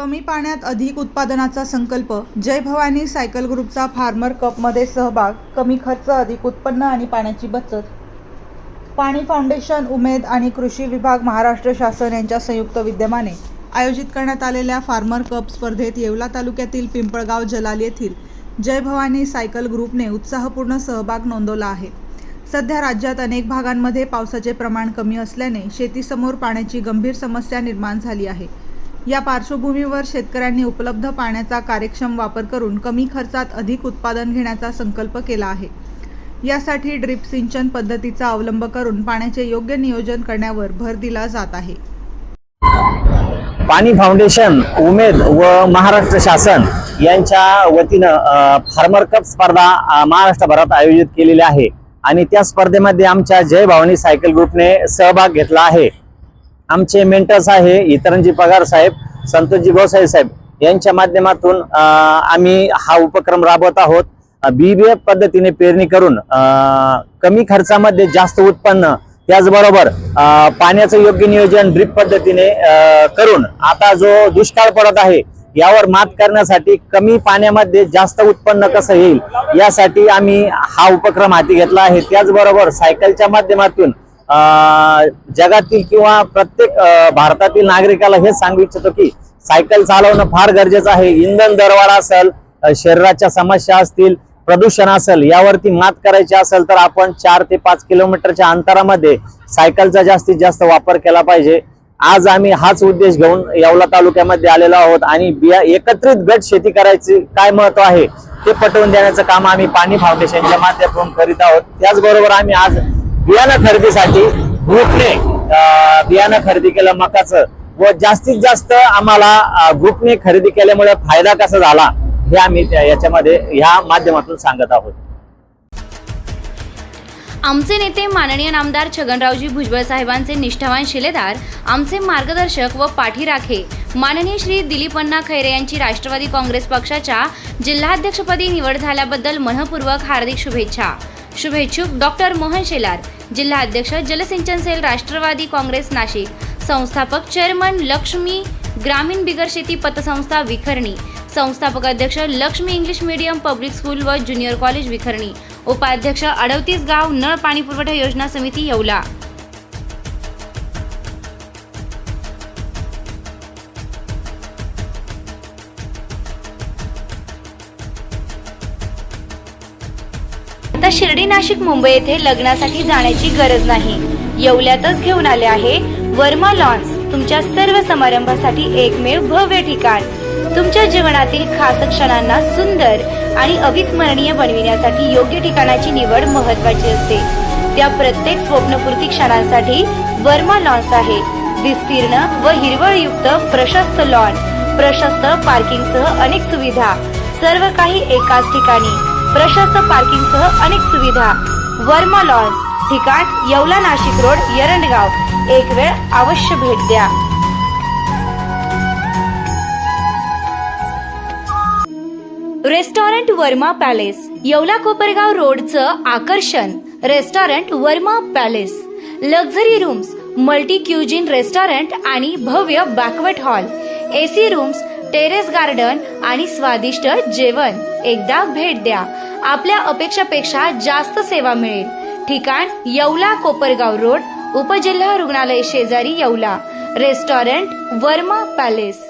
कमी पाण्यात अधिक उत्पादनाचा संकल्प. जय भवानी सायकल ग्रुपचा फार्मर कपमध्ये सहभाग. कमी खर्च, अधिक उत्पन्न आणि पाण्याची बचत. पाणी फाउंडेशन, उमेद आणि कृषी विभाग, महाराष्ट्र शासन यांच्या संयुक्त विद्यमाने आयोजित करण्यात आलेल्या फार्मर कप स्पर्धेत येवला तालुक्यातील पिंपळगाव जलाल येथील जय भवानी सायकल ग्रुपने उत्साहपूर्ण सहभाग नोंदवला आहे. सध्या राज्यात अनेक भागांमध्ये पावसाचे प्रमाण कमी असल्याने शेतीसमोर पाण्याची गंभीर समस्या निर्माण झाली आहे. या पार्श्वभूमीवर शेतकऱ्यांनी उपलब्ध पाण्याचा कार्यक्षम वापर करून कमी खर्चात अधिक उत्पादन घेण्याचा संकल्प केला आहे. यासाठी ड्रिप सिंचन पद्धतीचा अवलंब करून पाण्याचे योग्य नियोजन करण्यावर भर दिला जात आहे. पाणी फाउंडेशन, उमेद व महाराष्ट्र शासन यांच्या वतीनं फार्मर कप स्पर्धा महाराष्ट्रभरात आयोजित केलेली आहे आणि त्या स्पर्धेमध्ये आमच्या जय भवानी सायकल ग्रुपने सहभाग घेतला आहे. आमचे मेंटर्स आहे इतरंजी पगार साहेब, संतोषजी गोसाई साहेब यांच्या माध्यमातून आम्ही हा उपक्रम राबवत आहोत. BBF पद्धतीने पेरणी करून कमी खर्चामध्ये जास्त उत्पन्न, त्याचबरोबर पाण्याचं योग्य नियोजन ड्रिप पद्धतीने करून आता जो दुष्काळ पडत आहे यावर मात करण्यासाठी कमी पाण्यामध्ये जास्त उत्पन्न कसं येईल यासाठी आम्ही हा उपक्रम हाती घेतला आहे. त्याचबरोबर सायकलच्या माध्यमातून जगातील किंवा प्रत्येक भारतातील नागरिकाला हे सांगू इच्छितो की सायकल चालवणं फार गरजेचं आहे. इंधन दरवाढ असेल, शरीराच्या समस्या असतील, प्रदूषण असेल, यावरती मात करायची असेल तर आपण 4 ते 5 किलोमीटरच्या अंतरामध्ये सायकलचा जास्तीत जास्त वापर केला पाहिजे. आज आम्ही हाच उद्देश घेऊन येवला तालुक्यामध्ये आलेलो आहोत आणि एकत्रित गट शेती करायचे काय महत्व आहे ते पटवून देण्याचं काम आम्ही पाणी फाउंडेशनच्या माध्यमातून करीत आहोत. त्याचबरोबर आम्ही आज बियाणं खरेदीसाठी ग्रुपने बियाणं खरेदी केलं मकाचं, व जास्तीत जास्त आम्हाला ग्रुपने खरेदी केल्यामुळे फायदा कसा झाला हे आम्ही याच्यामध्ये ह्या माध्यमातून सांगत आहोत. आमचे नेते माननीय नामदार छगनरावजी भुजबळ साहेबांचे निष्ठावान शिलेदार, आमचे मार्गदर्शक व पाठीराखे माननीय श्री दिलीपण्णा खैरे यांची राष्ट्रवादी काँग्रेस पक्षाच्या जिल्हाध्यक्षपदी निवड झाल्याबद्दल मनःपूर्वक हार्दिक शुभेच्छा. शुभेच्छुक डॉक्टर मोहन शेलार, जिल्हाध्यक्ष जलसिंचन सेल राष्ट्रवादी काँग्रेस नाशिक. संस्थापक चेअरमन लक्ष्मी ग्रामीण बिगर शेती पतसंस्था विखरणी. संस्थापक अध्यक्ष Lakshmi English medium public school व ज्युनियर कॉलेज विखरणी. उपाध्यक्ष 38 गाव नळ पाणी पुरवठा योजना समिती येवला. आता शिर्डी, नाशिक, मुंबई येथे लग्नासाठी जाण्याची गरज नाही. येवल्यातच घेऊन आले आहे वर्मा लॉन्स. तुमच्या सर्व समारंभासाठी एकमेव भव्य ठिकाण. तुमच्या जीवनातील खास क्षणांना सुंदर आणि अविस्मरणीय बनविण्यासाठी योग्य ठिकाणाची निवड महत्त्वाची असते. त्या प्रत्येक स्वप्नपूर्ती क्षणांसाठी वर्मा लॉन्स आहे. विस्तीर्ण व हिरवळयुक्त प्रशस्त लॉन, प्रशस्त पार्किंगसह अनेक सुविधा, सर्व काही एकाच ठिकाणी. प्रशस्त पार्किंगसह अनेक सुविधा. वर्मा लॉन्स, ठिकाण येवला नाशिक रोड, एरंडगाव. एक वेळ अवश्य भेट द्या. रेस्टॉरंट वर्मा पॅलेस, येवला कोपरगाव रोडचं आकर्षण. Restaurant Verma palace, luxury rooms, multi cuisine restaurant आणि भव्य banquet hall, AC rooms, terrace garden आणि स्वादिष्ट जेवण. एकदा भेट द्या. आपल्या अपेक्षापेक्षा जास्त सेवा मिळेल. ठिकाण येवला कोपरगाव रोड, उपजिल्हा रुग्णालय शेजारी येवला. Restaurant Verma palace.